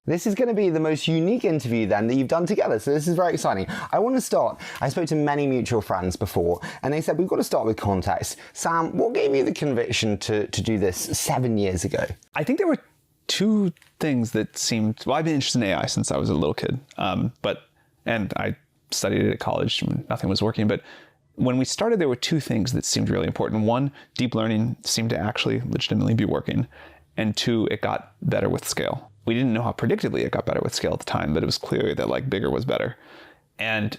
This is going to be the most unique interview then that you've done together, so this is very exciting. I want to start, I spoke to many mutual friends before, and they said we've got to start with context. Sam, what gave you the conviction to do this 7 years ago? I think there were two things that seemed, well, I've been interested in AI since I was a little kid, and I studied it at college when nothing was working, but when we started, there were two things that seemed really important. One, deep learning seemed to actually legitimately be working, and two, it got better with scale. We didn't know how predictably it got better with scale at the time, but it was clear that like bigger was better. And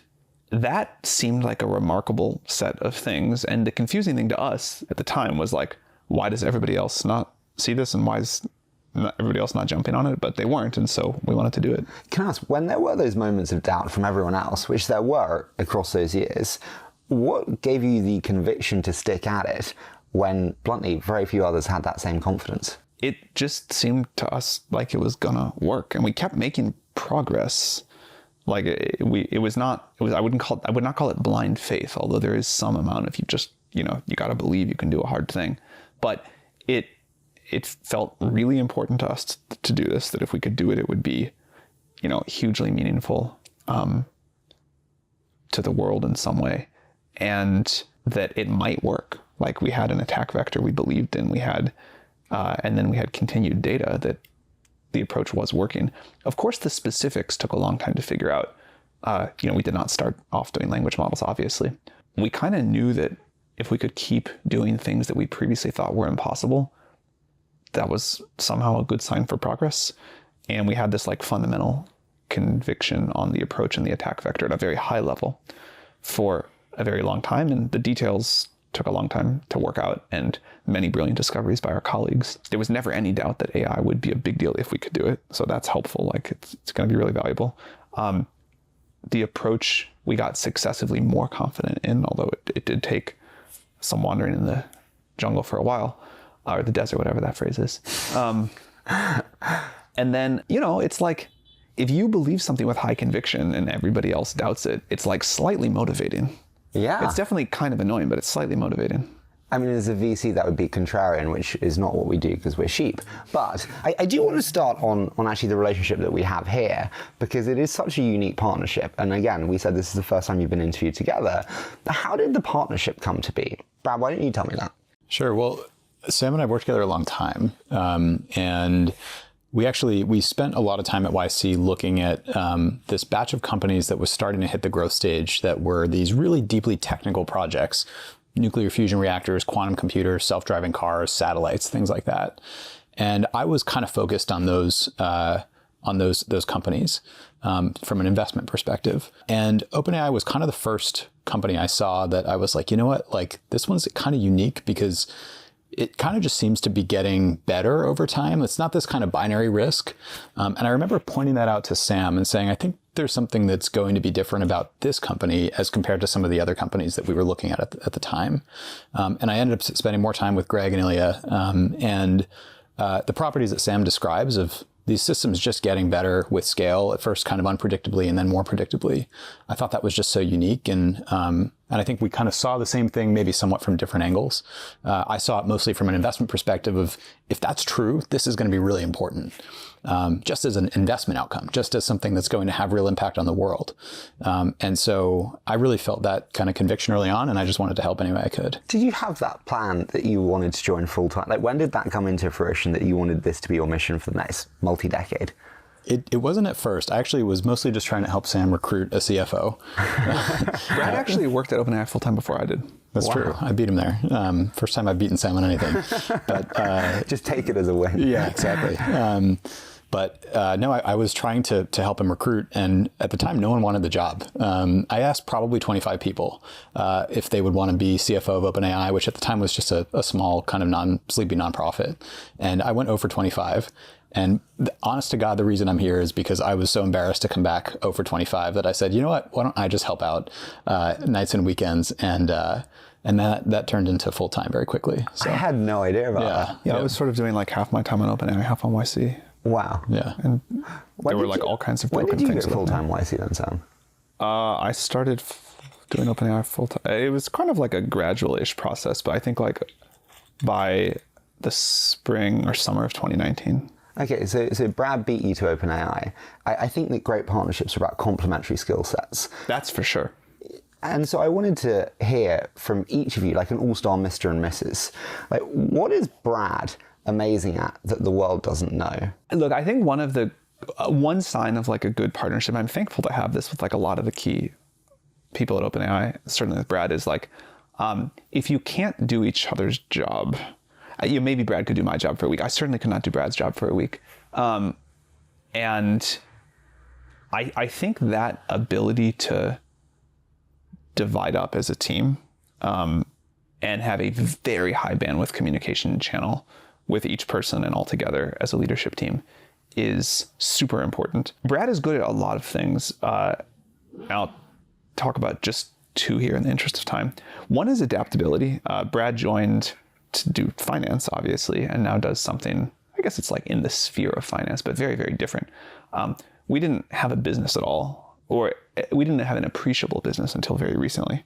that seemed like a remarkable set of things. And the confusing thing to us at the time was like, why does everybody else not see this? And why is everybody else not jumping on it? But they weren't. And so we wanted to do it. Can I ask, when there were those moments of doubt from everyone else, which there were across those years, what gave you the conviction to stick at it when, bluntly, very few others had that same confidence? It just seemed to us like it was gonna work, and we kept making progress. Like I would not call it blind faith, although there is some amount of you got to believe you can do a hard thing. But it felt really important to us to do this, that if we could do it, it would be, hugely meaningful to the world in some way, and that it might work. Like we had an attack vector we believed in, and then we had continued data that the approach was working. Of course, the specifics took a long time to figure out. We did not start off doing language models, obviously. We kind of knew that if we could keep doing things that we previously thought were impossible, that was somehow a good sign for progress. And we had this like fundamental conviction on the approach and the attack vector at a very high level for a very long time. And the details took a long time to work out, and many brilliant discoveries by our colleagues. There was never any doubt that AI would be a big deal if we could do it. So that's helpful. Like it's going to be really valuable. The approach we got successively more confident in, although it did take some wandering in the jungle for a while, or the desert, whatever that phrase is. And then, it's like, if you believe something with high conviction and everybody else doubts it, it's like slightly motivating. Yeah. It's definitely kind of annoying, but it's slightly motivating. I mean, as a VC, that would be contrarian, which is not what we do because we're sheep. But I do want to start on actually the relationship that we have here, because it is such a unique partnership. And again, we said this is the first time you've been interviewed together. How did the partnership come to be? Brad, why don't you tell me that? Sure. Well, Sam and I worked together a long time. And we spent a lot of time at YC looking at this batch of companies that was starting to hit the growth stage that were these really deeply technical projects: nuclear fusion reactors, quantum computers, self-driving cars, satellites, things like that. And I was kind of focused on those companies from an investment perspective. And OpenAI was kind of the first company I saw that I was like, you know what, like this one's kind of unique because it kind of just seems to be getting better over time. It's not this kind of binary risk. And I remember pointing that out to Sam and saying, I think there's something that's going to be different about this company as compared to some of the other companies that we were looking at the time. And I ended up spending more time with Greg and Ilya. The properties that Sam describes of these systems just getting better with scale, at first kind of unpredictably and then more predictably, I thought that was just so unique. And I think we kind of saw the same thing, maybe somewhat from different angles. I saw it mostly from an investment perspective of, if that's true, this is going to be really important, just as an investment outcome, just as something that's going to have real impact on the world. And so I really felt that kind of conviction early on, and I just wanted to help any way I could. Did you have that plan that you wanted to join full time? Like, when did that come into fruition that you wanted this to be your mission for the next multi-decade? It wasn't at first. I actually was mostly just trying to help Sam recruit a CFO. Brad actually worked at OpenAI full time before I did. That's true. I beat him there. First time I've beaten Sam on anything. But just take it as a win. Yeah, exactly. No, I was trying to help him recruit, and at the time, no one wanted the job. I asked probably 25 people if they would want to be CFO of OpenAI, which at the time was just a small kind of sleepy nonprofit. And I went 0 for 25. And honest to God, the reason I'm here is because I was so embarrassed to come back 0 for 25 that I said, you know what, why don't I just help out nights and weekends? And that turned into full time very quickly. So, I had no idea about that. Yeah, I was sort of doing like half my time on OpenAI, half on YC. Wow. Yeah. And there were like all kinds of broken things. When did you get full-time YC then, Sam? I started doing OpenAI full-time. It was kind of like a gradual-ish process, but I think like by the spring or summer of 2019. Okay, so Brad beat you to OpenAI. I think that great partnerships are about complementary skill sets. That's for sure. And so I wanted to hear from each of you, like an all-star Mr. and Mrs. Like, what is Brad amazing at that the world doesn't know? Look, I think one sign of like a good partnership, I'm thankful to have this with like a lot of the key people at OpenAI, certainly with Brad, is like, if you can't do each other's job, maybe Brad could do my job for a week. I certainly could not do Brad's job for a week. And I think that ability to divide up as a team and have a very high bandwidth communication channel with each person and all together as a leadership team is super important. Brad is good at a lot of things. I'll talk about just two here in the interest of time. One is adaptability. Brad joined to do finance, obviously, and now does something, I guess it's like in the sphere of finance, but very, very different. We didn't have a business at all, or we didn't have an appreciable business until very recently.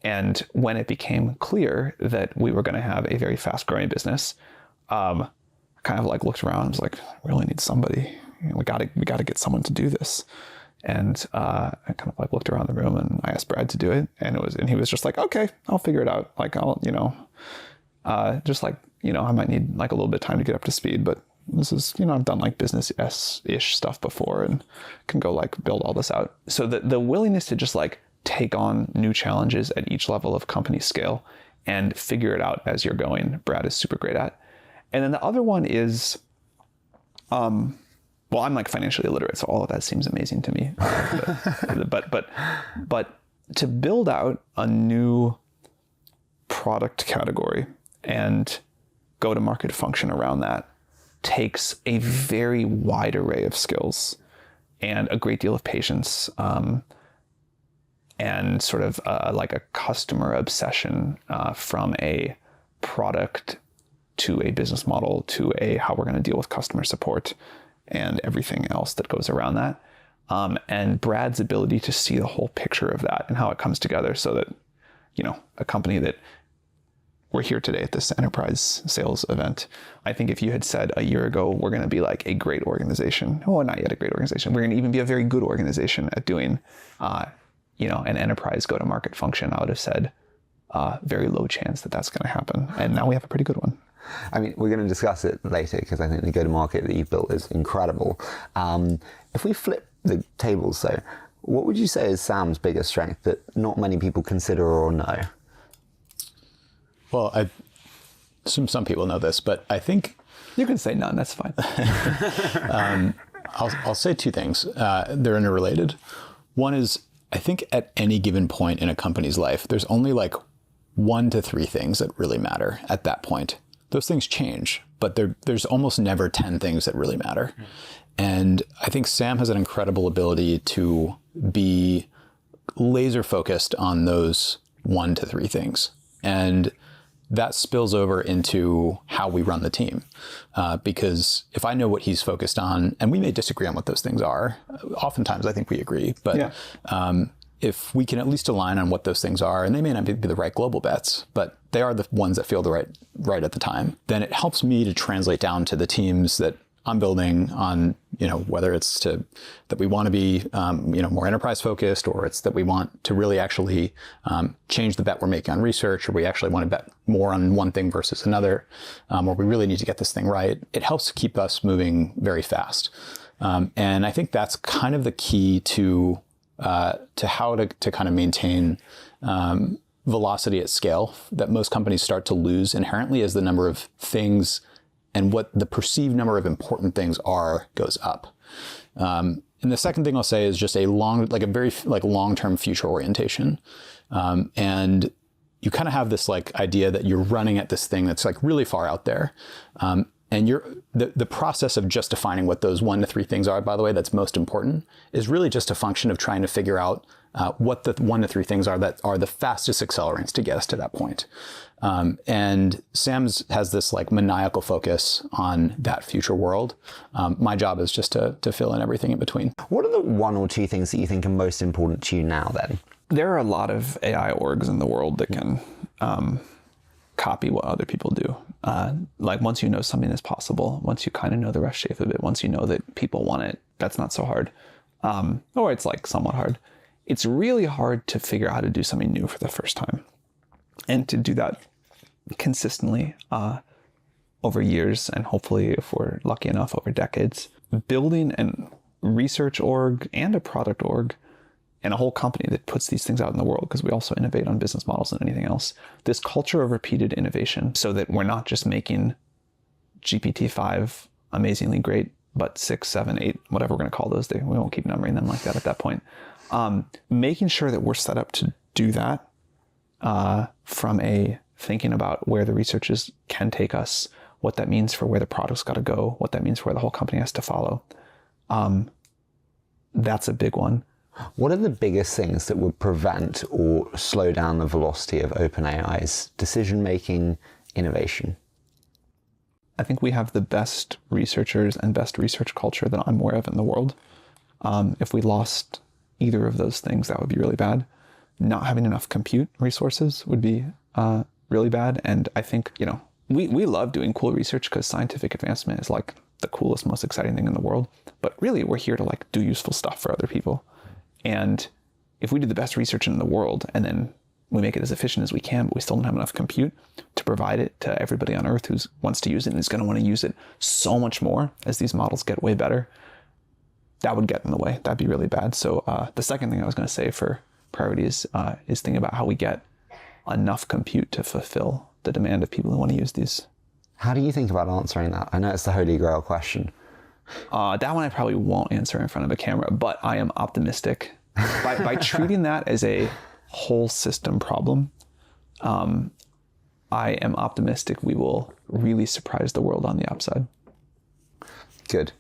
And when it became clear that we were going to have a very fast growing business, I kind of like looked around and was like, we really need somebody. We got to get someone to do this. And I kind of like looked around the room and I asked Brad to do it. And he was just like, okay, I'll figure it out. Like, I might need like a little bit of time to get up to speed, but this is, I've done like business-ish stuff before and can go like build all this out. So the willingness to just like take on new challenges at each level of company scale and figure it out as you're going, Brad is super great at. And then the other one is, I'm like financially illiterate, so all of that seems amazing to me. But to build out a new product category and go-to-market function around that takes a very wide array of skills and a great deal of patience, and sort of like a customer obsession from a product to a business model to a how we're going to deal with customer support and everything else that goes around that. And Brad's ability to see the whole picture of that and how it comes together so that, a company that we're here today at this enterprise sales event. I think if you had said a year ago, we're going to be like a great organization. Oh, not yet a great organization. We're going to even be a very good organization at doing, an enterprise go-to-market function. I would have said very low chance that that's going to happen. And now we have a pretty good one. I mean, we're going to discuss it later because I think the go-to-market that you've built is incredible. If we flip the tables, though, what would you say is Sam's biggest strength that not many people consider or know? Well, I assume some people know this, but I think... You can say none, that's fine. I'll say two things. They're interrelated. One is, I think at any given point in a company's life, there's only like 1 to 3 things that really matter at that point. Those things change, but there's almost never 10 things that really matter. And I think Sam has an incredible ability to be laser focused on those 1 to 3 things. And that spills over into how we run the team. Because if I know what he's focused on, and we may disagree on what those things are, oftentimes I think we agree, but yeah. If we can at least align on what those things are, and they may not be the right global bets, but they are the ones that feel the right at the time, then it helps me to translate down to the teams that I'm building on, whether it's that we want to be, more enterprise focused, or it's that we want to really actually change the bet we're making on research, or we actually want to bet more on one thing versus another, or we really need to get this thing right. It helps keep us moving very fast. And I think that's kind of the key to how to kind of maintain velocity at scale that most companies start to lose inherently as the number of things and what the perceived number of important things are goes up. And the second thing I'll say is just a very long-term future orientation. And you kind of have this like idea that you're running at this thing that's like really far out there. And the process of just defining what those 1 to 3 things are, by the way, that's most important, is really just a function of trying to figure out what the 1 to 3 things are that are the fastest accelerants to get us to that point. And Sam's has this like maniacal focus on that future world. My job is just to fill in everything in between. What are the 1 or 2 things that you think are most important to you now then? There are a lot of AI orgs in the world that can copy what other people do. Like once you know something is possible, once you kind of know the rough shape of it, once you know that people want it, that's not so hard. Or it's like somewhat hard. It's really hard to figure out how to do something new for the first time. And to do that consistently over years, and hopefully, if we're lucky enough, over decades. Building a research org and a product org and a whole company that puts these things out in the world, because we also innovate on business models and anything else. This culture of repeated innovation, so that we're not just making GPT-5 amazingly great, but 6, 7, 8, whatever we're going to call those. We won't keep numbering them like that at that point. Making sure that we're set up to do that from a thinking about where the researchers can take us, what that means for where the product's got to go, what that means for where the whole company has to follow. That's a big one. What are the biggest things that would prevent or slow down the velocity of OpenAI's decision-making, innovation? I think we have the best researchers and best research culture that I'm aware of in the world. If we lost either of those things, that would be really bad. Not having enough compute resources would be really bad. And I think, we love doing cool research because scientific advancement is like the coolest, most exciting thing in the world. But really, we're here to like do useful stuff for other people. And if we do the best research in the world and then we make it as efficient as we can, but we still don't have enough compute to provide it to everybody on Earth who wants to use it and is going to want to use it so much more as these models get way better, that would get in the way. That'd be really bad. So the second thing I was going to say for priorities is thinking about how we get enough compute to fulfill the demand of people who want to use these. How do you think about answering that? I know it's the holy grail question. That one I probably won't answer in front of a camera, but I am optimistic. By treating that as a whole system problem, I am optimistic we will really surprise the world on the upside. Good.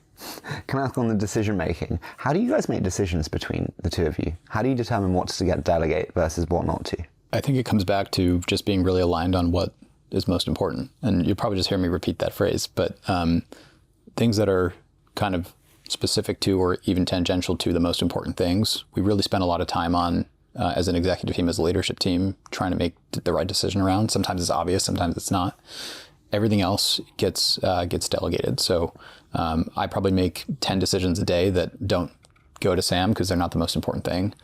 Can I ask on the decision making? How do you guys make decisions between the two of you? How do you determine what to get delegate versus what not to? I think it comes back to just being really aligned on what is most important. And you'll probably just hear me repeat that phrase, but things that are kind of specific to or even tangential to the most important things, we really spend a lot of time on as an executive team, as a leadership team, trying to make the right decision around. Sometimes it's obvious, sometimes it's not. Everything else gets delegated. So I probably make 10 decisions a day that don't go to Sam because they're not the most important thing.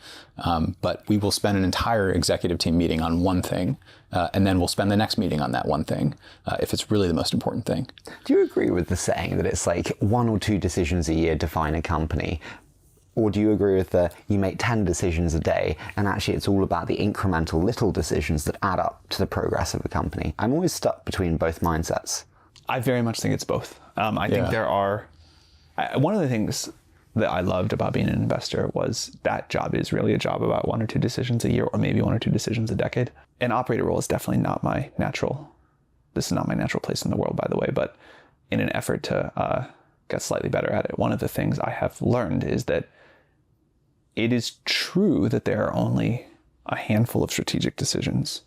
But we will spend an entire executive team meeting on one thing, and then we'll spend the next meeting on that one thing if it's really the most important thing. Do you agree with the saying that it's like 1 or 2 decisions a year define a company? Or do you agree with you make 10 decisions a day and actually it's all about the incremental little decisions that add up to the progress of a company? I'm always stuck between both mindsets. I very much think it's both. I think there are... one of the things that I loved about being an investor was that job is really a job about 1 or 2 decisions a year, or maybe 1 or 2 decisions a decade. An operator role is definitely not my natural... This is not my natural place in the world, by the way, but in an effort to get slightly better at it, one of the things I have learned is that it is true that there are only a handful of strategic decisions.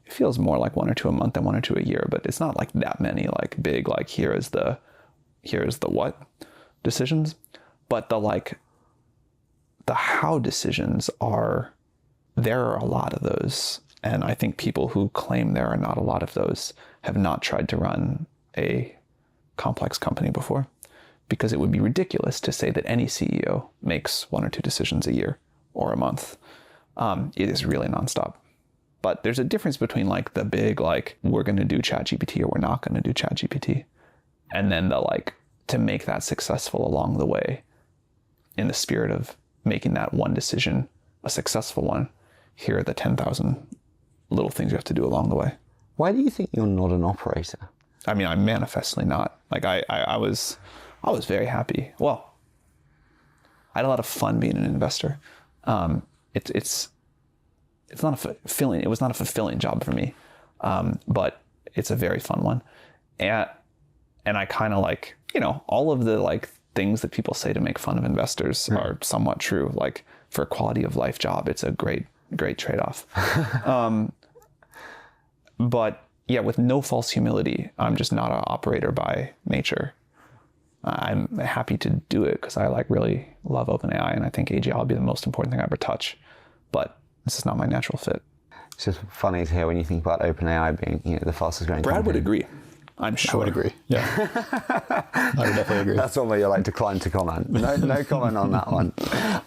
It feels more like 1 or 2 a month than 1 or 2 a year, but it's not like that many, like big, like here is the what decisions. But the how decisions there are a lot of those. And I think people who claim there are not a lot of those have not tried to run a complex company before. Because it would be ridiculous to say that any CEO makes 1 or 2 decisions a year or a month. It is really nonstop. But there's a difference between like the big, like we're going to do ChatGPT or we're not going to do ChatGPT. And then the like to make that successful along the way in the spirit of making that one decision a successful one. Here are the 10,000 little things you have to do along the way. Why do you think you're not an operator? I mean, I'm manifestly not. Like I was very happy. Well, I had a lot of fun being an investor. It's not fulfilling. It was not a fulfilling job for me, but it's a very fun one. And I kind of like, all of the like things that people say to make fun of investors are somewhat true. Like for a quality of life job, it's a great trade-off. But yeah, with no false humility, I'm just not an operator by nature. I'm happy to do it because I really love OpenAI and I think AGI will be the most important thing I ever touch, but this is not my natural fit. It's just funny to hear when you think about OpenAI being, the fastest growing Brad company. would agree. I'm sure. I would agree. Yeah. I would definitely agree. That's one where you're like declined to comment. No comment on that one.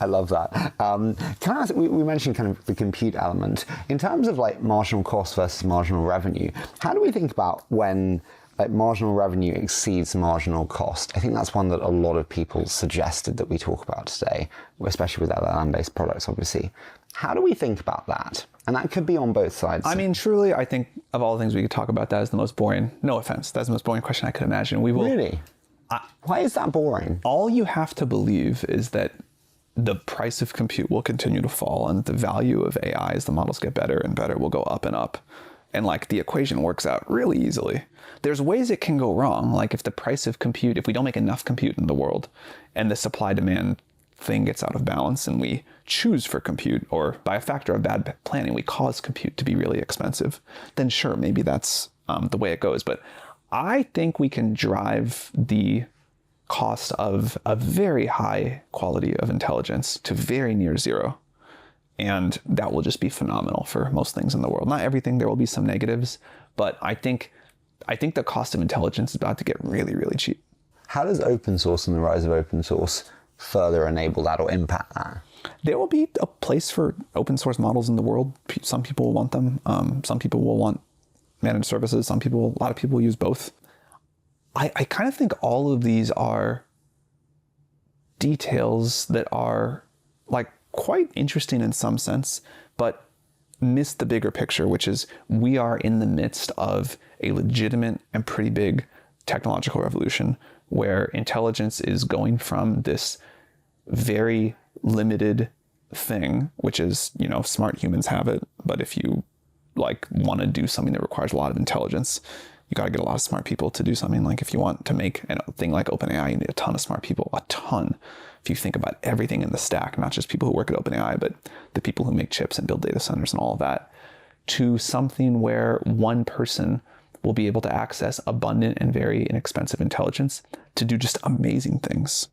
I love that. Can I ask, we mentioned kind of the compute element. In terms of like marginal cost versus marginal revenue, how do we think about when like marginal revenue exceeds marginal cost? I think that's one that a lot of people suggested that we talk about today, especially with LLM-based products, obviously. How do we think about that? And that could be on both sides. I mean, truly, I think of all the things we could talk about, that is the most boring. No offense, that's the most boring question I could imagine. We will. Really? Why is that boring? All you have to believe is that the price of compute will continue to fall, and the value of AI as the models get better and better will go up and up. And like the equation works out really easily. There's ways it can go wrong. Like if the price of compute, if we don't make enough compute in the world and the supply demand thing gets out of balance and we choose for compute, or by a factor of bad planning, we cause compute to be really expensive, then sure, maybe that's the way it goes. But I think we can drive the cost of a very high quality of intelligence to very near zero. And that will just be phenomenal for most things in the world. Not everything, there will be some negatives, but I think the cost of intelligence is about to get really, really cheap. How does open source and the rise of open source further enable that or impact that? There will be a place for open source models in the world. Some people will want them. Some people will want managed services. A lot of people will use both. I kind of think all of these are details that are like quite interesting in some sense, but miss the bigger picture, which is we are in the midst of a legitimate and pretty big technological revolution where intelligence is going from this very limited thing, which is, smart humans have it, but if you like want to do something that requires a lot of intelligence, you got to get a lot of smart people to do something. Like if you want to make a thing like OpenAI, you need a ton of smart people, a ton. If you think about everything in the stack, not just people who work at OpenAI, but the people who make chips and build data centers and all of that, to something where one person will be able to access abundant and very inexpensive intelligence to do just amazing things.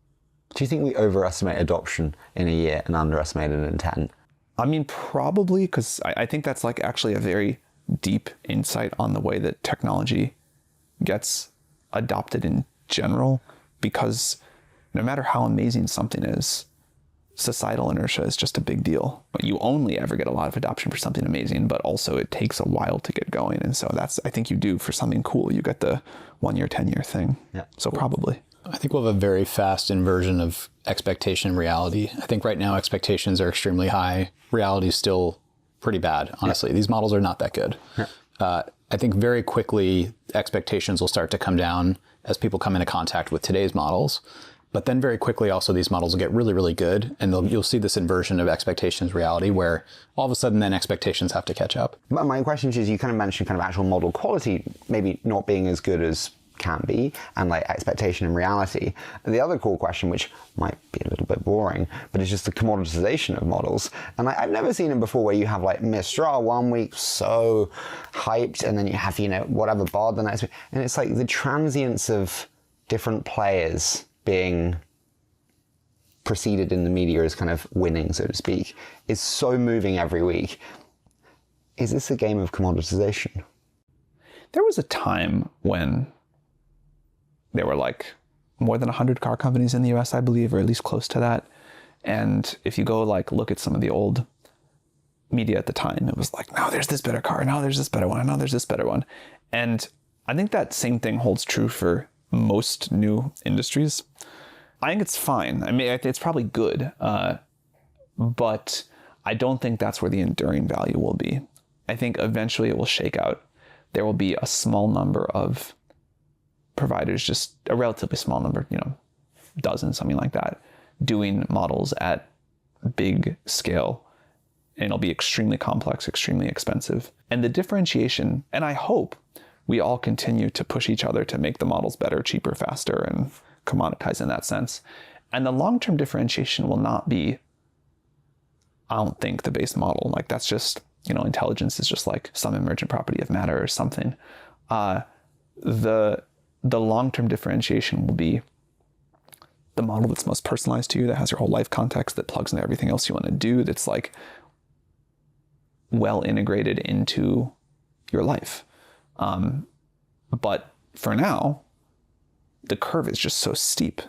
Do you think we overestimate adoption in a year and underestimate it in 10? I mean, probably, because I think that's like actually a very deep insight on the way that technology gets adopted in general, because no matter how amazing something is, societal inertia is just a big deal. You only ever get a lot of adoption for something amazing, but also it takes a while to get going. And so I think you do for something cool, you get the 1 year, 10 year thing. Yeah. So probably. I think we'll have a very fast inversion of expectation and reality. I think right now expectations are extremely high. Reality is still pretty bad, honestly. Yeah. These models are not that good. Yeah. I think very quickly expectations will start to come down as people come into contact with today's models. But then very quickly also these models will get really, really good. And you'll see this inversion of expectations reality where all of a sudden then expectations have to catch up. But my question is, you kind of mentioned kind of actual model quality maybe not being as good as can be, and like expectation and reality. The other cool question, which might be a little bit boring, but it's just the commoditization of models. And I've never seen it before where you have like Mistral 1 week so hyped, and then you have, whatever bar the next week. And it's like the transience of different players being preceded in the media as kind of winning, so to speak, is so moving every week. Is this a game of commoditization? There was a time when there were like more than 100 car companies in the US, I believe, or at least close to that. And if you go like look at some of the old media at the time, it was like, now there's this better car, now there's this better one, now there's this better one. And I think that same thing holds true for most new industries. I think it's fine. I mean, it's probably good, but I don't think that's where the enduring value will be. I think eventually it will shake out. There will be a small number of providers, just a relatively small number, dozen, something like that, doing models at big scale. And it'll be extremely complex, extremely expensive. And the differentiation, and I hope we all continue to push each other to make the models better, cheaper, faster, and commoditize in that sense. And the long-term differentiation will not be, I don't think, the base model. Like that's just, intelligence is just like some emergent property of matter or something. The long-term differentiation will be the model that's most personalized to you, that has your whole life context, that plugs into everything else you want to do, that's like well integrated into your life. But for now, the curve is just so steep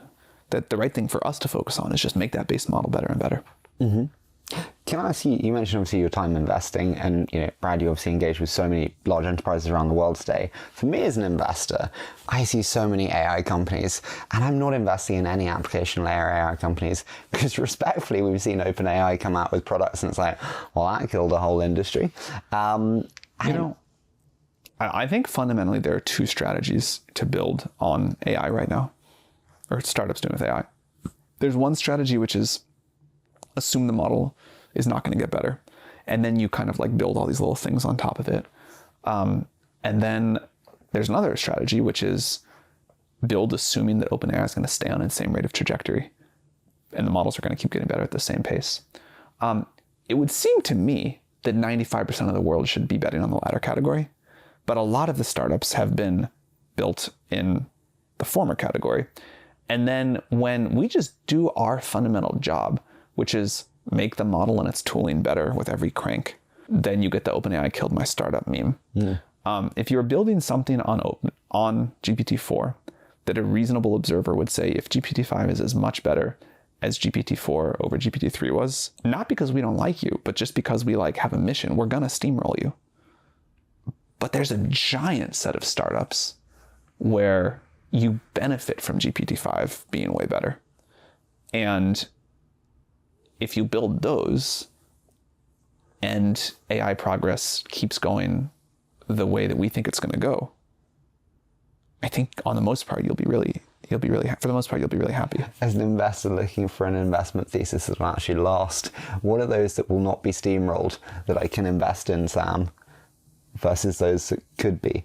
that the right thing for us to focus on is just make that base model better and better. Mm-hmm. Can I ask you, you mentioned obviously your time investing, and Brad, you obviously engage with so many large enterprises around the world today. For me as an investor, I see so many AI companies, and I'm not investing in any application layer AI companies because respectfully, we've seen OpenAI come out with products and it's like, well, that killed a whole industry. I think fundamentally there are two strategies to build on AI right now, or startups doing with AI. There's one strategy, which is assume the model is not going to get better. And then you kind of like build all these little things on top of it. And then there's another strategy, which is build assuming that OpenAI is going to stay on its same rate of trajectory and the models are going to keep getting better at the same pace. It would seem to me that 95% of the world should be betting on the latter category. But a lot of the startups have been built in the former category. And then when we just do our fundamental job, which is make the model and its tooling better with every crank, then you get the OpenAI killed my startup meme. Yeah. If you're building something on GPT-4 that a reasonable observer would say, if GPT-5 is as much better as GPT-4 over GPT-3 was, not because we don't like you, but just because we have a mission, we're gonna steamroll you. But there's a giant set of startups where you benefit from GPT-5 being way better. And if you build those and AI progress keeps going the way that we think it's going to go, I think on the most part, you'll be really happy. As an investor looking for an investment thesis that will actually last, what are those that will not be steamrolled that I can invest in, Sam, versus those that could be?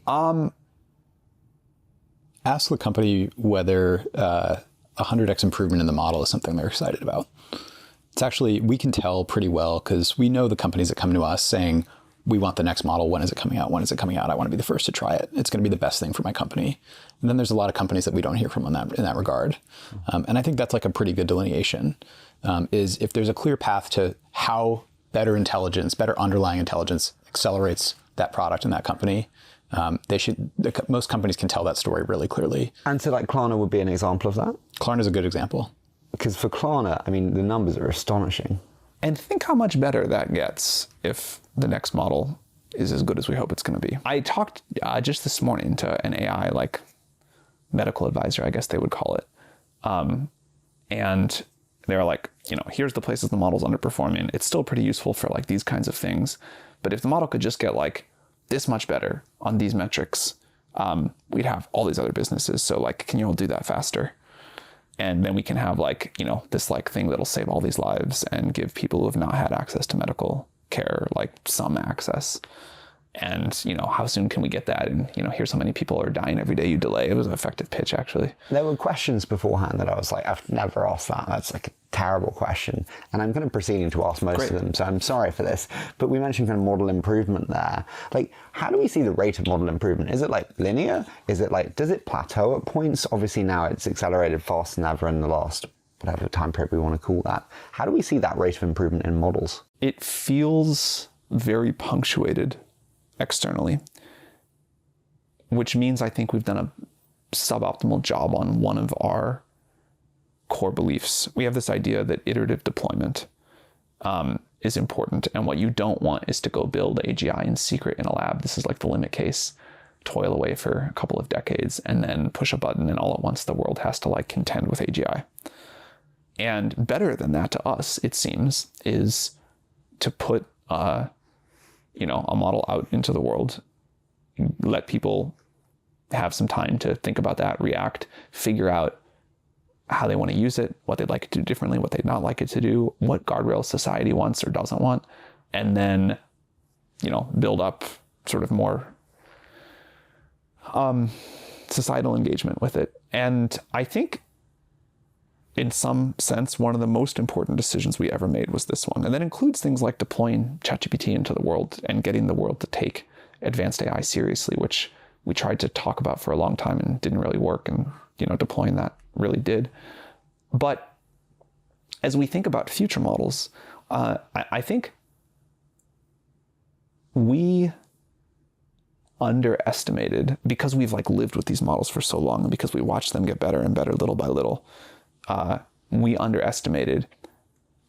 Ask the company whether 100x improvement in the model is something they're excited about. It's actually, we can tell pretty well because we know the companies that come to us saying, we want the next model. When is it coming out? When is it coming out? I want to be the first to try it. It's going to be the best thing for my company. And then there's a lot of companies that we don't hear from in that regard. And I think that's like a pretty good delineation, is if there's a clear path to how better intelligence, better underlying intelligence accelerates that product in that company, most companies can tell that story really clearly. And so Klarna would be an example of that? Klarna is a good example. Because for Klarna, I mean, the numbers are astonishing. And think how much better that gets if the next model is as good as we hope it's going to be. I talked just this morning to an AI medical advisor, I guess they would call it. And they were like, here's the places the model's underperforming. It's still pretty useful for these kinds of things. But if the model could just get this much better on these metrics, we'd have all these other businesses. So can you all do that faster? And then we can have this thing that'll save all these lives and give people who have not had access to medical care some access. And how soon can we get that? And here's how many people are dying every day you delay. It was an effective pitch, actually. There were questions beforehand that I was I've never asked that. That's a terrible question. And I'm kind of proceeding to ask most of them, so I'm sorry for this. But we mentioned kind of model improvement there. How do we see the rate of model improvement? Is it linear? Is it does it plateau at points? Obviously now it's accelerated faster than ever in the last whatever time period we want to call that. How do we see that rate of improvement in models? It feels very punctuated externally, which means I think we've done a suboptimal job on one of our core beliefs. We have this idea that iterative deployment is important, and what you don't want is to go build AGI in secret in a lab. This is the limit case, toil away for a couple of decades, and then push a button, and all at once the world has to contend with AGI. And better than that to us, it seems, is to put a model out into the world, let people have some time to think about that, react, figure out how they want to use it, what they'd like it to do differently, what they'd not like it to do, what guardrails society wants or doesn't want, and then, build up sort of more societal engagement with it. And I think in some sense, one of the most important decisions we ever made was this one. And that includes things like deploying ChatGPT into the world and getting the world to take advanced AI seriously, which we tried to talk about for a long time and didn't really work. And, deploying that really did. But as we think about future models, I think we underestimated, because we've like lived with these models for so long and because we watched them get better and better little by little, we underestimated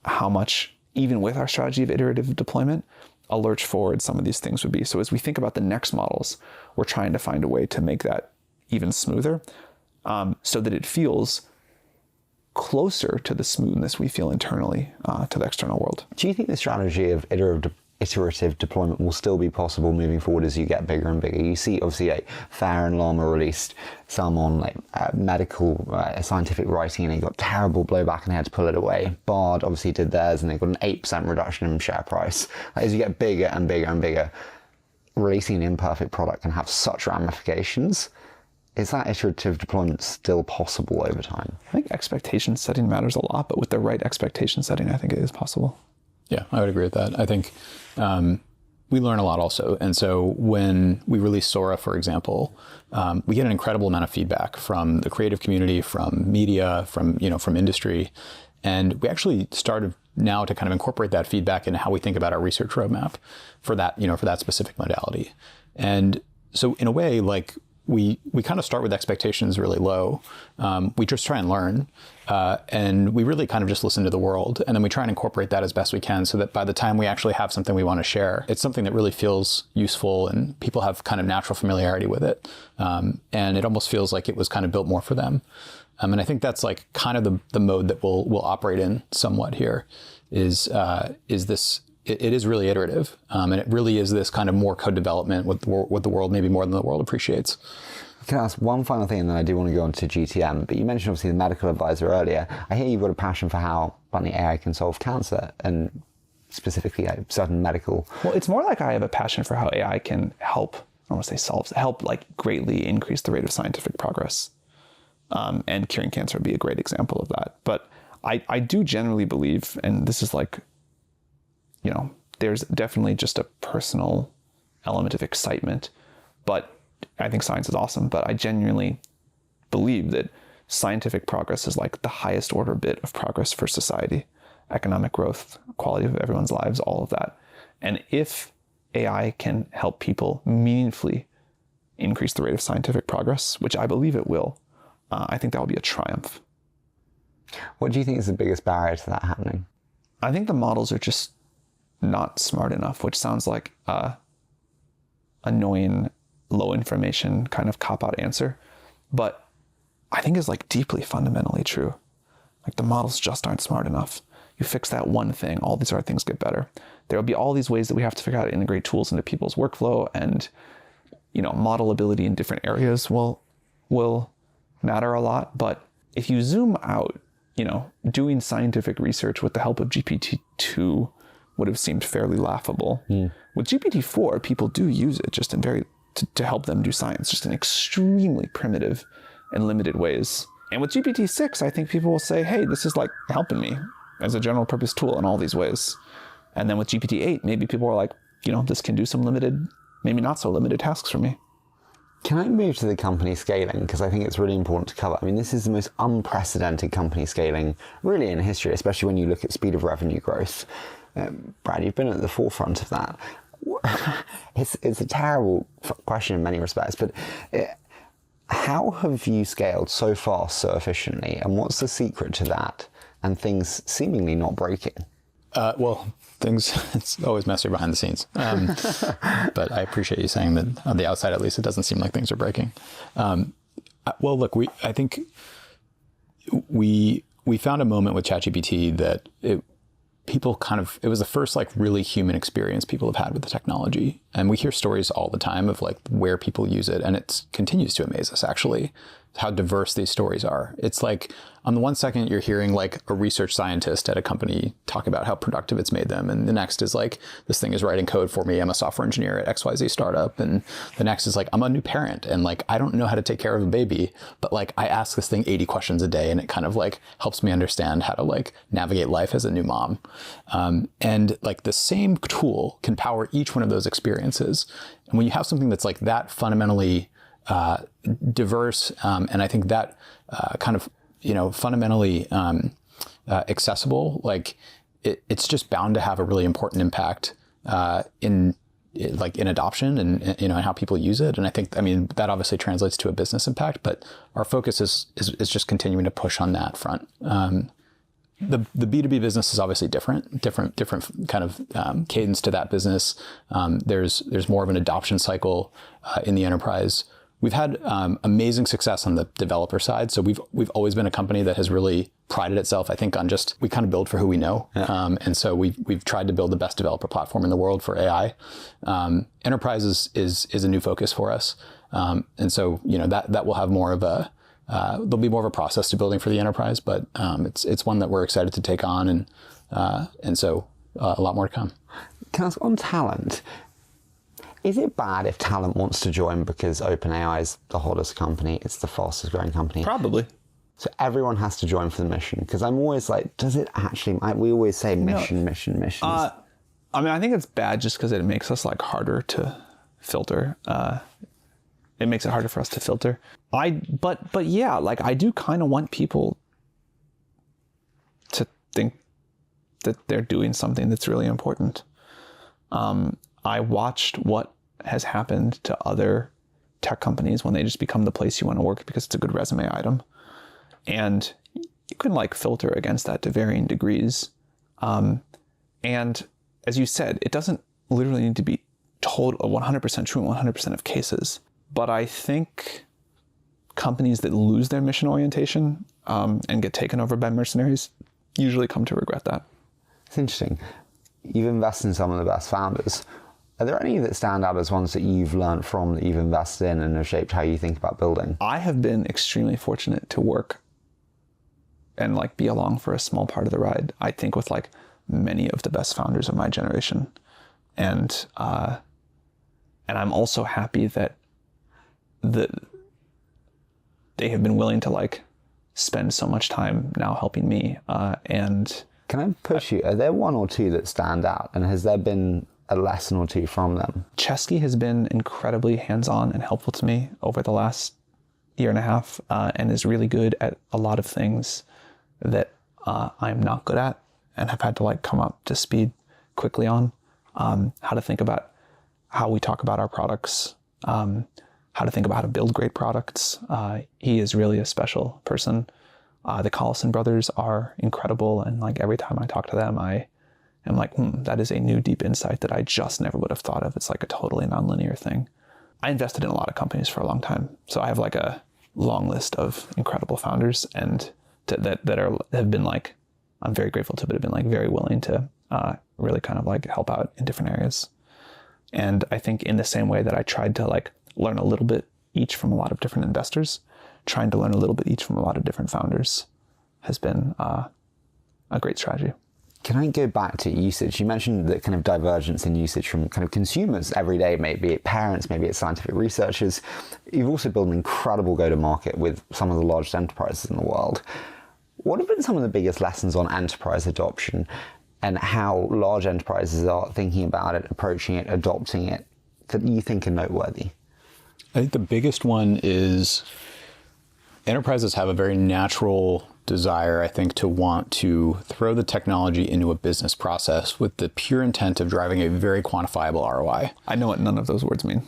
how much, even with our strategy of iterative deployment, a lurch forward some of these things would be. So as we think about the next models, we're trying to find a way to make that even smoother, so that it feels closer to the smoothness we feel internally to the external world. Do you think the strategy of iterative deployment will still be possible moving forward as you get bigger and bigger? You see, obviously, like Fair and Llama released some on like medical scientific writing, and they got terrible blowback and they had to pull it away. Bard obviously did theirs, and they got an 8% reduction in share price. Like, as you get bigger and bigger and bigger, releasing an imperfect product can have such ramifications. Is that iterative deployment still possible over time? I think expectation setting matters a lot, but with the right expectation setting, I think it is possible. Yeah, I would agree with that. I think we learn a lot also. And so when we released Sora, for example, we get an incredible amount of feedback from the creative community, from media, from industry. And we actually started now to kind of incorporate that feedback into how we think about our research roadmap for that, for that specific modality. And so in a way, like we kind of start with expectations really low. We just try and learn. And we really kind of just listen to the world, and then we try and incorporate that as best we can so that by the time we actually have something we want to share, it's something that really feels useful and people have kind of natural familiarity with it. And it almost feels like it was kind of built more for them. And I think that's like kind of the mode that we'll operate in somewhat here is this, it is really iterative. And it really is this kind of more code development with the world, maybe more than the world appreciates. Can I ask one final thing, and then I do want to go on to GTM, but you mentioned obviously the medical advisor earlier. I hear you've got a passion for how bluntly AI can solve cancer, and specifically certain medical... Well, it's more like I have a passion for how AI can help, I don't want to say help like greatly increase the rate of scientific progress. And curing cancer would be a great example of that. But I do generally believe, and this is like, there's definitely just a personal element of excitement, but I think science is awesome, but I genuinely believe that scientific progress is like the highest order bit of progress for society, economic growth, quality of everyone's lives, all of that. And if AI can help people meaningfully increase the rate of scientific progress, which I believe it will, I think that will be a triumph. What do you think is the biggest barrier to that happening? I think the models are just not smart enough, which sounds like annoying, low information kind of cop-out answer, but I think is like deeply fundamentally true. Like the models just aren't smart enough. You fix that one thing, all these other things get better. There will be all these ways that we have to figure out how to integrate tools into people's workflow, and model ability in different areas will matter a lot. But if you zoom out, doing scientific research with the help of GPT-2 would have seemed fairly laughable. With GPT-4, people do use it just in to help them do science, just in extremely primitive and limited ways. And with GPT-6, I think people will say, hey, this is like helping me as a general purpose tool in all these ways. And then with GPT-8, maybe people are like, this can do some limited, maybe not so limited tasks for me. Can I move to the company scaling? Because I think it's really important to cover. I mean, this is the most unprecedented company scaling really in history, especially when you look at speed of revenue growth. Brad, you've been at the forefront of that. It's a terrible question in many respects, but how have you scaled so fast, so efficiently, and what's the secret to that, and things seemingly not breaking? Well, it's always messy behind the scenes. But I appreciate you saying that on the outside, at least, it doesn't seem like things are breaking. Well, look, I think we found a moment with ChatGPT that it was the first like really human experience people have had with the technology. And we hear stories all the time of like where people use it. And it continues to amaze us, actually, how diverse these stories are. It's like on the one second, you're hearing like a research scientist at a company talk about how productive it's made them. And the next is like, this thing is writing code for me. I'm a software engineer at XYZ startup. And the next is like, I'm a new parent and like, I don't know how to take care of a baby, but like I ask this thing 80 questions a day and it kind of like helps me understand how to like navigate life as a new mom. And like the same tool can power each one of those experiences. And when you have something that's like that fundamentally diverse, and I think that kind of, fundamentally accessible, like it's just bound to have a really important impact in like in adoption and and how people use it. And I think, I mean, that obviously translates to a business impact, but our focus is just continuing to push on that front. The B2B business is obviously different kind of cadence to that business. There's more of an adoption cycle in the enterprise. We've had amazing success on the developer side. So we've always been a company that has really prided itself, I think, on just, we kind of build for who we know. Yeah. And so we've tried to build the best developer platform in the world for AI. Enterprise is a new focus for us. And so, that will have more of a, there'll be more of a process to building for the enterprise, but it's one that we're excited to take on. And so a lot more to come. Can I ask on talent? Is it bad if talent wants to join because OpenAI is the hottest company, it's the fastest growing company? Probably. So everyone has to join for the mission? Because I'm always like, does it actually, we always say mission. I mean, I think it's bad just because it makes us like harder to filter. It makes it harder for us to filter. But yeah, like I do kind of want people to think that they're doing something that's really important. I watched what has happened to other tech companies when they just become the place you want to work because it's a good resume item. And you can like filter against that to varying degrees. And as you said, it doesn't literally need to be total 100% true in 100% of cases. But I think companies that lose their mission orientation and get taken over by mercenaries usually come to regret that. It's interesting. You've invested in some of the best founders. Are there any that stand out as ones that you've learned from, that you've invested in and have shaped how you think about building? I have been extremely fortunate to work and like be along for a small part of the ride, I think, with like many of the best founders of my generation. And I'm also happy that they have been willing to like spend so much time now helping me. And can I push you? Are there one or two that stand out? And has there been a lesson or two from them? Chesky has been incredibly hands-on and helpful to me over the last year and a half, and is really good at a lot of things that I'm not good at and have had to like come up to speed quickly on. How to think about how we talk about our products, how to think about how to build great products. He is really a special person. The Collison brothers are incredible, and like every time I talk to them, I am like, that is a new deep insight that I just never would have thought of. It's like a totally nonlinear thing. I invested in a lot of companies for a long time, so I have like a long list of incredible founders and that have been like, I'm very grateful to, but have been like very willing to really kind of like help out in different areas. And I think in the same way that I tried to like learn a little bit each from a lot of different investors, trying to learn a little bit each from a lot of different founders has been a great strategy. Can I go back to usage? You mentioned the kind of divergence in usage from kind of consumers every day, maybe it's parents, maybe it's scientific researchers. You've also built an incredible go-to-market with some of the largest enterprises in the world. What have been some of the biggest lessons on enterprise adoption and how large enterprises are thinking about it, approaching it, adopting it, that you think are noteworthy? I think the biggest one is enterprises have a very natural desire, I think, to want to throw the technology into a business process with the pure intent of driving a very quantifiable ROI. I know what none of those words mean.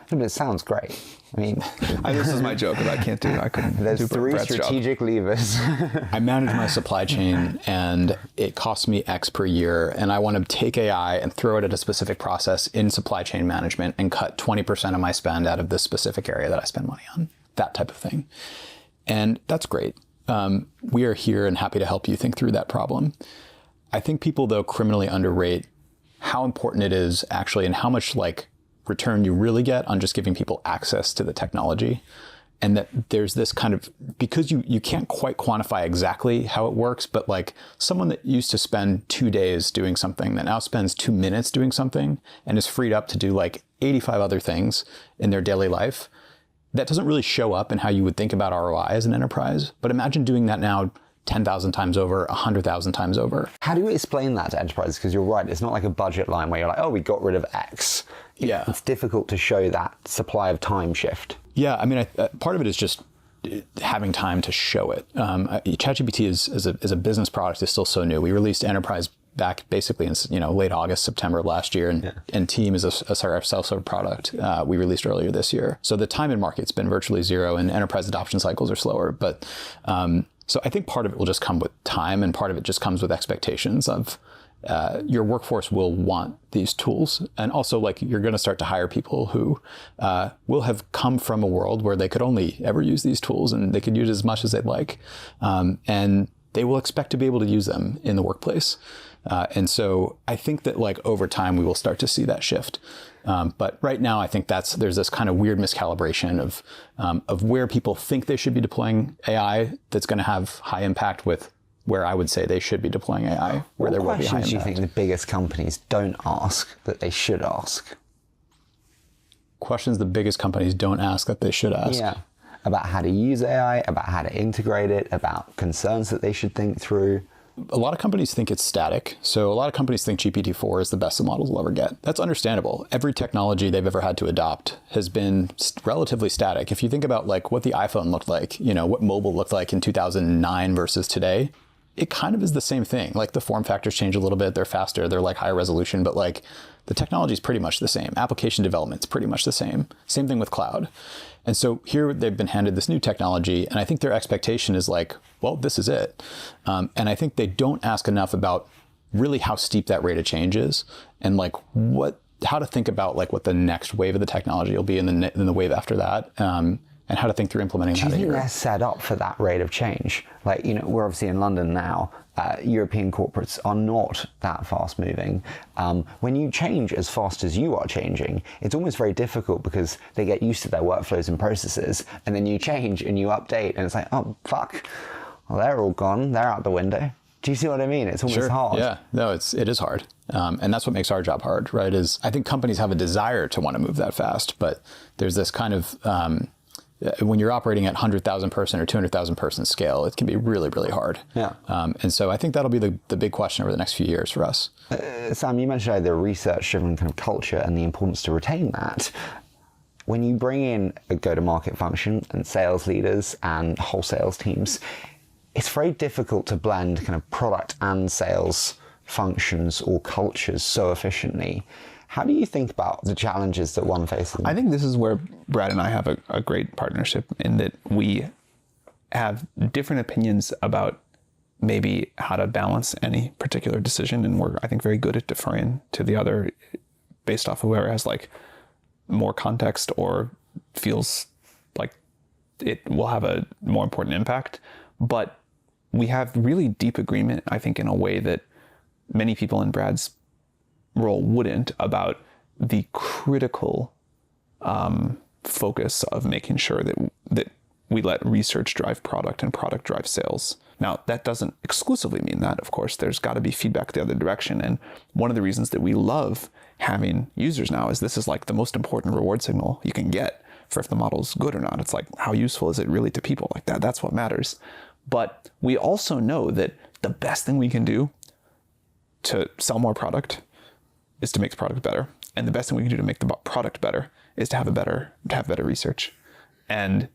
But it sounds great. I mean, this is my joke, but I couldn't There's do three Brett's strategic levers. I manage my supply chain and it costs me X per year, and I want to take AI and throw it at a specific process in supply chain management and cut 20% of my spend out of this specific area that I spend money on. That type of thing. And that's great. We are here and happy to help you think through that problem. I think people, though, criminally underrate how important it is actually and how much like return you really get on just giving people access to the technology. And that there's this kind of, because you can't quite quantify exactly how it works, but like someone that used to spend 2 days doing something that now spends 2 minutes doing something and is freed up to do like 85 other things in their daily life, that doesn't really show up in how you would think about ROI as an enterprise. But imagine doing that now 10,000 times over, 100,000 times over. How do you explain that to enterprises? Because you're right, it's not like a budget line where you're like, oh, we got rid of X. Yeah. It's difficult to show that supply of time shift. Yeah, I mean, part of it is just having time to show it. ChatGPT is a business product is still so new. We released enterprise back basically in late August, September of last year, and Team is a self-serve product we released earlier this year. So the time in market's been virtually zero, and enterprise adoption cycles are slower. But so I think part of it will just come with time, and part of it just comes with expectations of your workforce will want these tools. And also, like, you're going to start to hire people who will have come from a world where they could only ever use these tools, and they could use as much as they'd like. And they will expect to be able to use them in the workplace. And so I think that, like, over time, we will start to see that shift. But right now, I think there's this kind of weird miscalibration of where people think they should be deploying AI that's going to have high impact with where I would say they should be deploying AI, where there will be high impact. What questions do you think the biggest companies don't ask that they should ask? Questions the biggest companies don't ask that they should ask? Yeah. About how to use AI, about how to integrate it, about concerns that they should think through. A lot of companies think it's static. So a lot of companies think GPT-4 is the best the models will ever get. That's understandable. Every technology they've ever had to adopt has been relatively static. If you think about, like, what the iPhone looked like, what mobile looked like in 2009 versus today, it kind of is the same thing. Like, the form factors change a little bit. They're faster. They're, like, higher resolution, but, like, the technology is pretty much the same. Application development is pretty much the same. Same thing with cloud. And so here they've been handed this new technology, and I think their expectation is like, well, this is it. And I think they don't ask enough about really how steep that rate of change is, and, like, how to think about, like, what the next wave of the technology will be in the wave after that. And how to think through implementing that. Do you think they're set up for that rate of change? Like, we're obviously in London now. European corporates are not that fast moving. When you change as fast as you are changing, it's almost very difficult because they get used to their workflows and processes, and then you change and you update, and it's like, oh, fuck. Well, they're all gone. They're out the window. Do you see what I mean? It's almost hard. Yeah, no, it is hard. And that's what makes our job hard, right? Is I think companies have a desire to want to move that fast, but there's this kind of, when you're operating at 100,000 person or 200,000 person scale, it can be really, really hard. Yeah. And so I think that'll be the big question over the next few years for us. Sam, you mentioned the research-driven kind of culture and the importance to retain that. When you bring in a go-to-market function and sales leaders and whole sales teams, it's very difficult to blend kind of product and sales functions or cultures so efficiently. How do you think about the challenges that one faces? I think this is where Brad and I have a great partnership, in that we have different opinions about maybe how to balance any particular decision. And we're, I think, very good at deferring to the other based off of whoever has, like, more context or feels like it will have a more important impact. But we have really deep agreement, I think, in a way that many people in Brad's role wouldn't, about the critical focus of making sure that we let research drive product and product drive sales. Now, that doesn't exclusively mean that, of course. There's got to be feedback the other direction. And one of the reasons that we love having users now is this is, like, the most important reward signal you can get for if the model's good or not. It's like, how useful is it really to people? Like, that's what matters. But we also know that the best thing we can do to sell more product is to make the product better. And the best thing we can do to make the product better is to have better research. And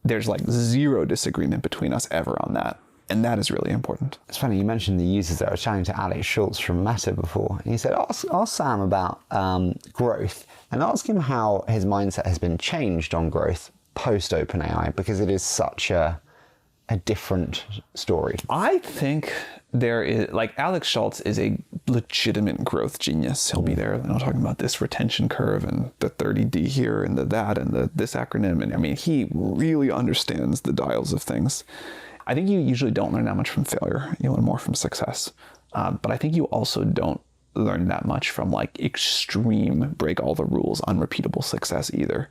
there's, like, zero disagreement between us ever on that. And that is really important. It's funny, you mentioned the users there. I was chatting to Alex Schultz from Meta before, and he said, ask Sam about growth, and ask him how his mindset has been changed on growth post OpenAI, because it is such a different story. I think there is, like, Alex Schultz is a legitimate growth genius. He'll be there, talking about this retention curve and the 30D here and that and this acronym. And I mean, he really understands the dials of things. I think you usually don't learn that much from failure. You learn more from success. But I think you also don't learn that much from, like, extreme break all the rules, unrepeatable success either.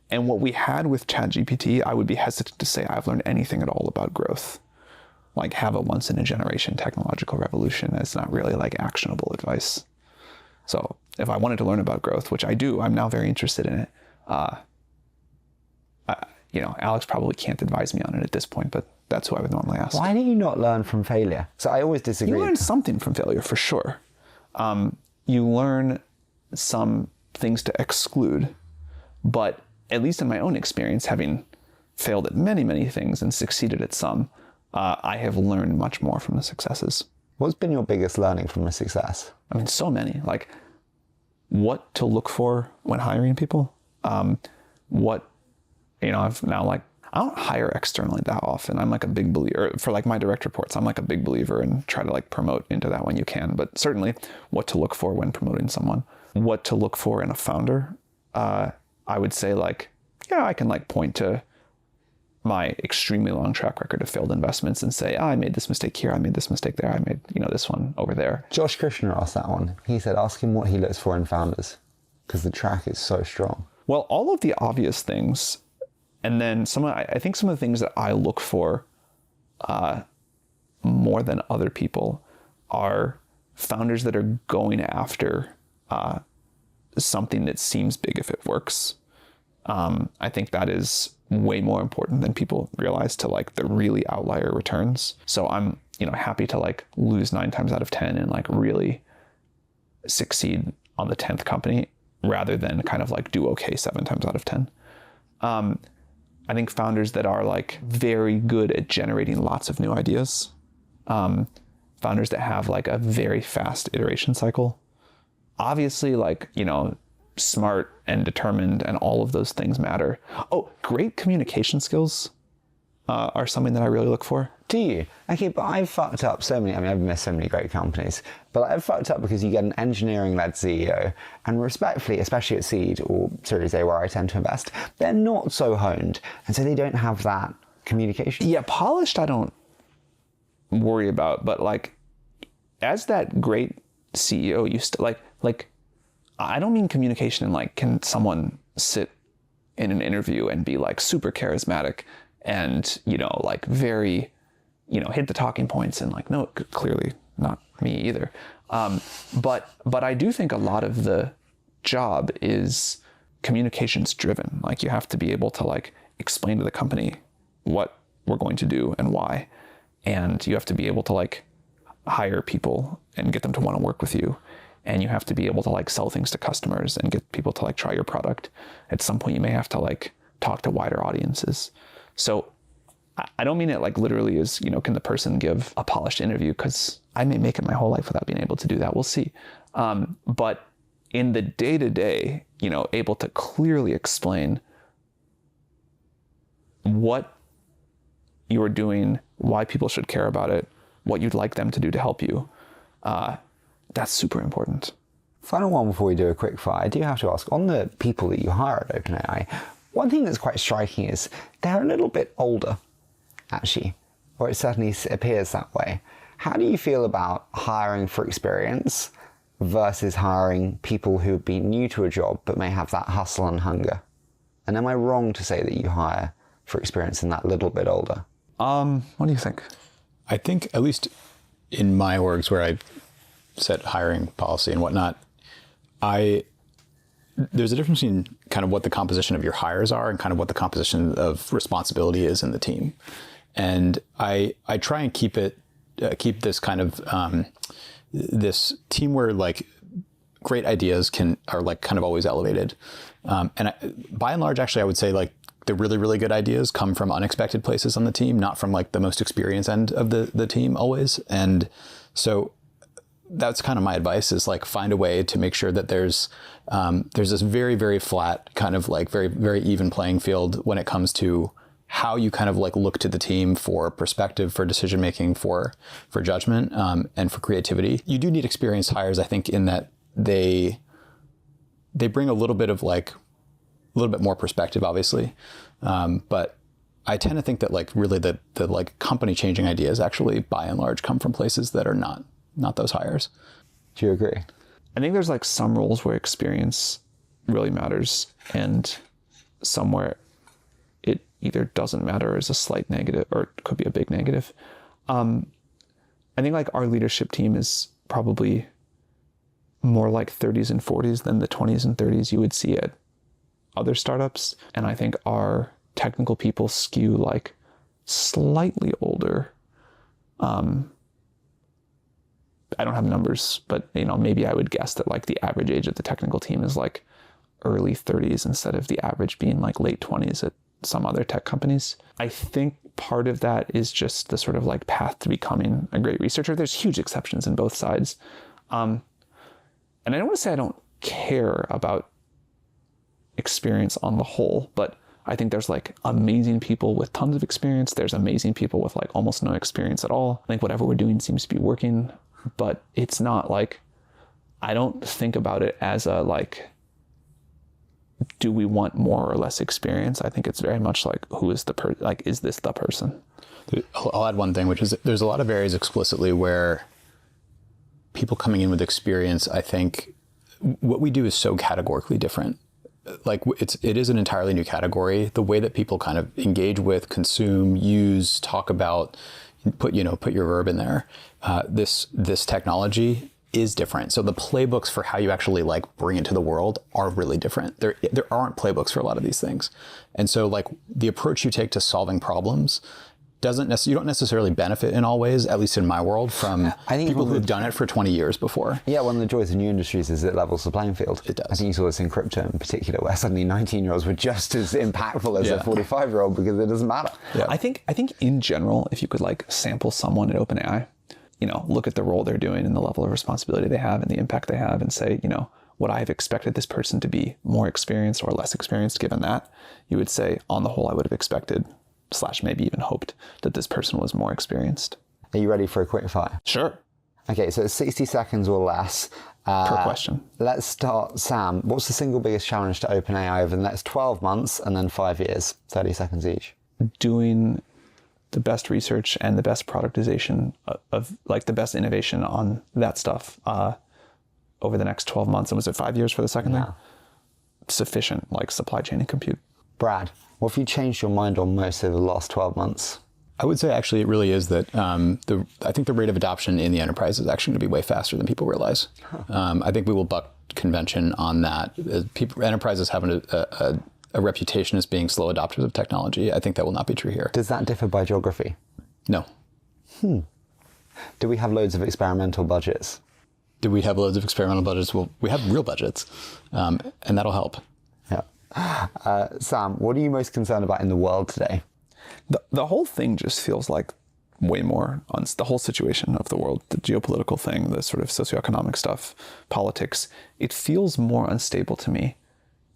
And what we had with ChatGPT, I would be hesitant to say I've learned anything at all about growth. Like, have a once in a generation technological revolution. It's not really, like, actionable advice. So if I wanted to learn about growth, which I do, I'm now very interested in it. Alex probably can't advise me on it at this point, but that's who I would normally ask. Why do you not learn from failure? So I always disagree. You learn something from failure, for sure. You learn some things to exclude, but at least in my own experience, having failed at many, many things and succeeded at some, I have learned much more from the successes. What's been your biggest learning from a success? I mean, so many. Like, what to look for when hiring people. I've now, like, I don't hire externally that often. I'm like a big believer for like my direct reports. I'm like a big believer and try to like promote into that when you can. But certainly, what to look for when promoting someone, what to look for in a founder. I would say, like, I can like point to my extremely long track record of failed investments and say, I made this mistake here, I made this mistake there, I made this one over there. Josh Krishner asked that one. He said, ask him what he looks for in founders, because the track is so strong. Well, all of the obvious things, and then I think some of the things that I look for more than other people are founders that are going after something that seems big if it works. I think that is way more important than people realize to like the really outlier returns. So I'm, happy to like lose 9 times out of 10 and like really succeed on the 10th company rather than kind of like do okay 7 times out of 10. I think founders that are like very good at generating lots of new ideas, founders that have like a very fast iteration cycle, obviously like, smart and determined, and all of those things matter. Oh, great communication skills are something that I really look for. Do you? Okay, but I've fucked up so many, I've missed so many great companies, but I've fucked up because you get an engineering-led CEO, and respectfully, especially at seed or Series A where I tend to invest, they're not so honed, and so they don't have that communication. Yeah, polished I don't worry about, but like, as that great CEO used to, like, I don't mean communication in like, can someone sit in an interview and be like super charismatic and, like very, hit the talking points and like, no, clearly not me either. But I do think a lot of the job is communications driven. Like, you have to be able to like explain to the company what we're going to do and why. And you have to be able to like hire people and get them to want to work with you. And you have to be able to like sell things to customers and get people to like try your product. At some point you may have to like talk to wider audiences. So I don't mean it like literally as, can the person give a polished interview? Because I may make it my whole life without being able to do that. We'll see. But in the day-to-day, able to clearly explain what you're doing, why people should care about it, what you'd like them to do to help you. That's super important. Final one before we do a quick fire. I do have to ask, on the people that you hire at OpenAI, one thing that's quite striking is they're a little bit older, actually, or it certainly appears that way. How do you feel about hiring for experience versus hiring people who would be new to a job but may have that hustle and hunger? And am I wrong to say that you hire for experience and that little bit older? What do you think? I think, at least in my orgs where I set hiring policy and whatnot, there's a difference between kind of what the composition of your hires are and kind of what the composition of responsibility is in the team. And I try and keep this kind of this team where like great ideas are like kind of always elevated. By and large, actually, I would say like the really, really good ideas come from unexpected places on the team, not from like the most experienced end of the team always. And so that's kind of my advice, is like find a way to make sure that there's this very, very flat kind of like very, very even playing field when it comes to how you kind of like look to the team for perspective, for decision making, for judgment, and for creativity. You do need experienced hires, I think, in that they bring a little bit more perspective, obviously. But I tend to think that like really the like company changing ideas actually by and large come from places that are not those hires. Do you agree? I think there's like some roles where experience really matters and somewhere it either doesn't matter or is a slight negative or it could be a big negative. I think like our leadership team is probably more like 30s and 40s than the 20s and 30s you would see at other startups. And I think our technical people skew like slightly older. I don't have numbers, but maybe I would guess that like the average age of the technical team is like early 30s instead of the average being like late 20s at some other tech companies. I think part of that is just the sort of like path to becoming a great researcher. There's huge exceptions in both sides. And I don't want to say I don't care about experience on the whole, but I think there's like amazing people with tons of experience. There's amazing people with like almost no experience at all. I think whatever we're doing seems to be working, but it's not like, I don't think about it as a like, do we want more or less experience? I think it's very much like, who is the like, is this the person? I'll add one thing, which is there's a lot of areas explicitly where people coming in with experience, I think what we do is so categorically different. Like it is an entirely new category. The way that people kind of engage with, consume, use, talk about, put your verb in there. This technology is different. So the playbooks for how you actually like bring it to the world are really different. There aren't playbooks for a lot of these things. And so like the approach you take to solving problems you don't necessarily benefit in all ways, at least in my world, from people who've done it for 20 years before. Yeah, one of the joys of new industries is it levels the playing field. It does. I think you saw this in crypto in particular, where suddenly 19-year-olds were just as impactful as a 45-year-old because it doesn't matter. Yeah. I think in general, if you could like sample someone at OpenAI, look at the role they're doing and the level of responsibility they have and the impact they have and say, would I have expected this person to be more experienced or less experienced given that? You would say, on the whole, I would have expected / maybe even hoped that this person was more experienced. Are you ready for a quick fire? Sure. Okay, so it's 60 seconds or less. Per question. Let's start, Sam. What's the single biggest challenge to OpenAI over the next 12 months and then 5 years? 30 seconds each. Doing the best research and the best productization of like the best innovation on that stuff over the next 12 months. And was it 5 years for the second thing? Sufficient, like supply chain and compute. Brad, what have you changed your mind on most over the last 12 months? I would say actually it really is that I think the rate of adoption in the enterprise is actually going to be way faster than people realize. I think we will buck convention on that. Enterprises have a reputation as being slow adopters of technology. I think that will not be true here. Does that differ by geography? No. Do we have loads of experimental budgets? Do we have loads of experimental budgets? Well, we have real budgets, and that'll help. Yeah. Sam, what are you most concerned about in the world today? The whole thing just feels like way more on the whole situation of the world, the geopolitical thing, the sort of socioeconomic stuff, politics. It feels more unstable to me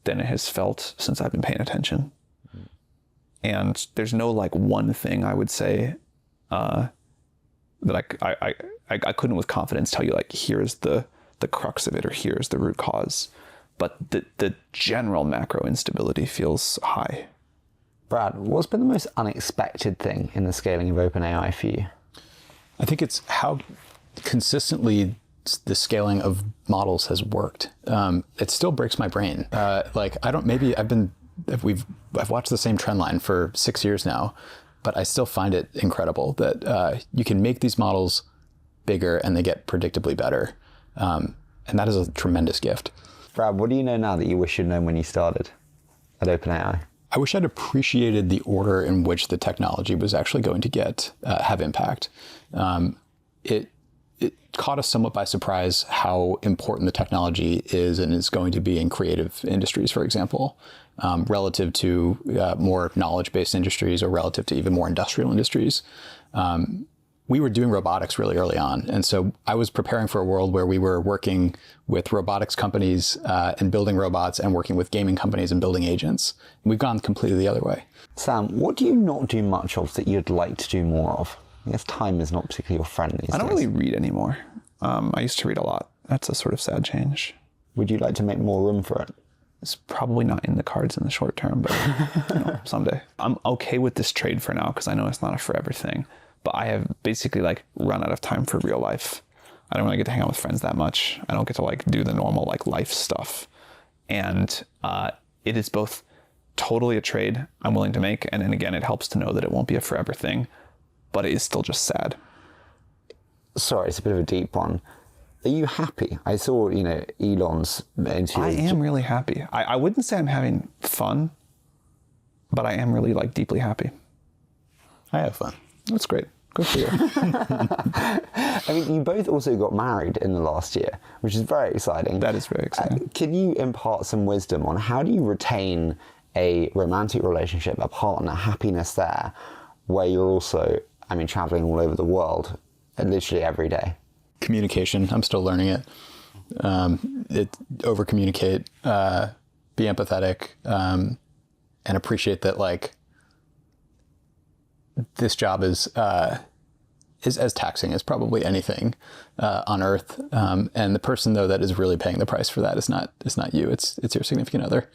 than it has felt since I've been paying attention. And there's no like one thing I would say that I couldn't with confidence tell you like, here's the crux of it or here's the root cause. But the general macro instability feels high. Brad, what's been the most unexpected thing in the scaling of OpenAI for you? I think it's how consistently the scaling of models has worked. It still breaks my brain. I've watched the same trend line for 6 years now, but I still find it incredible that you can make these models bigger and they get predictably better. And that is a tremendous gift. Brad, what do you know now that you wish you'd known when you started at OpenAI? I wish I'd appreciated the order in which the technology was actually going to have impact. It caught us somewhat by surprise how important the technology is and is going to be in creative industries, for example, relative to more knowledge-based industries or relative to even more industrial industries. We were doing robotics really early on. And so I was preparing for a world where we were working with robotics companies and building robots and working with gaming companies and building agents. And we've gone completely the other way. Sam, what do you not do much of that you'd like to do more of? I guess time is not particularly your friend these days. I don't really read anymore. I used to read a lot. That's a sort of sad change. Would you like to make more room for it? It's probably not in the cards in the short term, but someday. I'm okay with this trade for now because I know it's not a forever thing. But I have basically like run out of time for real life. I don't really get to hang out with friends that much. I don't get to like do the normal like life stuff. And it is both totally a trade I'm willing to make. And then again, it helps to know that it won't be a forever thing, but it is still just sad. Sorry, it's a bit of a deep one. Are you happy? I saw, Elon's interview. I am really happy. I wouldn't say I'm having fun, but I am really like deeply happy. I have fun. That's great. Good for you. I mean, you both also got married in the last year, which is very exciting. That is very exciting. Can you impart some wisdom on how do you retain a romantic relationship, a partner, happiness there, where you're also, I mean, traveling all over the world, literally every day? Communication. I'm still learning it. Over communicate, be empathetic, and appreciate that like this job is as taxing as probably anything on earth. And the person though that is really paying the price for that is not you. It's your significant other.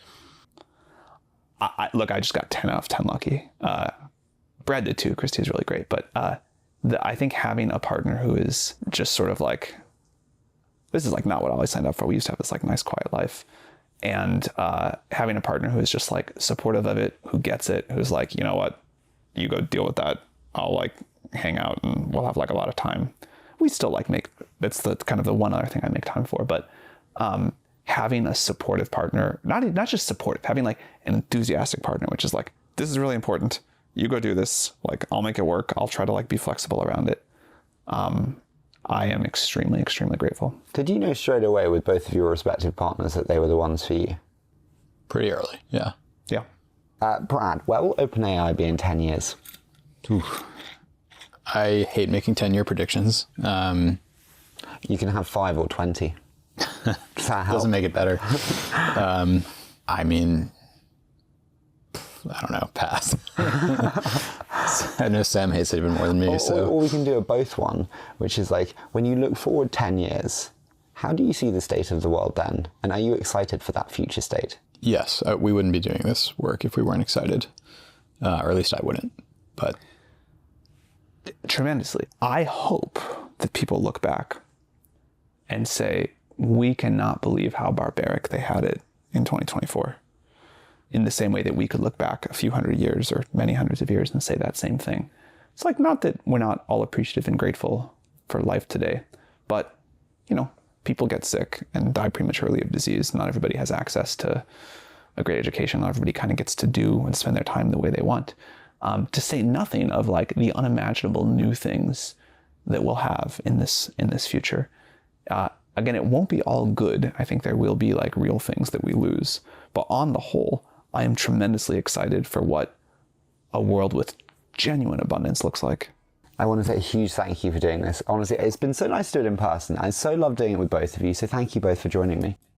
Look, I just got 10 out of 10 lucky. Brad did too. Christy's really great. But I think having a partner who is just sort of like, this is like not what I always signed up for. We used to have this like nice quiet life. And having a partner who is just like supportive of it, who gets it, who's like, you know what, you go deal with that. I'll like hang out and we'll have like a lot of time. We still like that's the kind of the one other thing I make time for. But having a supportive partner, not just supportive, having like an enthusiastic partner, which is like, this is really important. You go do this. Like, I'll make it work. I'll try to like be flexible around it. I am extremely, extremely grateful. Did you know straight away with both of your respective partners that they were the ones for you? Pretty early, yeah. Yeah. Brad, where will OpenAI be in 10 years? Oof. I hate making 10-year predictions. You can have 5 or 20. Does that help? Doesn't make it better. I mean, I don't know, pass. I know Sam hates it even more than me. Or we can do a both one, which is like, when you look forward 10 years, how do you see the state of the world then? And are you excited for that future state? Yes, we wouldn't be doing this work if we weren't excited. Or at least I wouldn't. But tremendously. I hope that people look back and say, we cannot believe how barbaric they had it in 2024. In the same way that we could look back a few hundred years or many hundreds of years and say that same thing. It's like, not that we're not all appreciative and grateful for life today, but, you know, people get sick and die prematurely of disease. Not everybody has access to a great education. Not everybody kind of gets to do and spend their time the way they want. To say nothing of like the unimaginable new things that we'll have in this future. Again, it won't be all good. I think there will be like real things that we lose. But on the whole, I am tremendously excited for what a world with genuine abundance looks like. I want to say a huge thank you for doing this. Honestly, it's been so nice to do it in person. I so love doing it with both of you. So thank you both for joining me.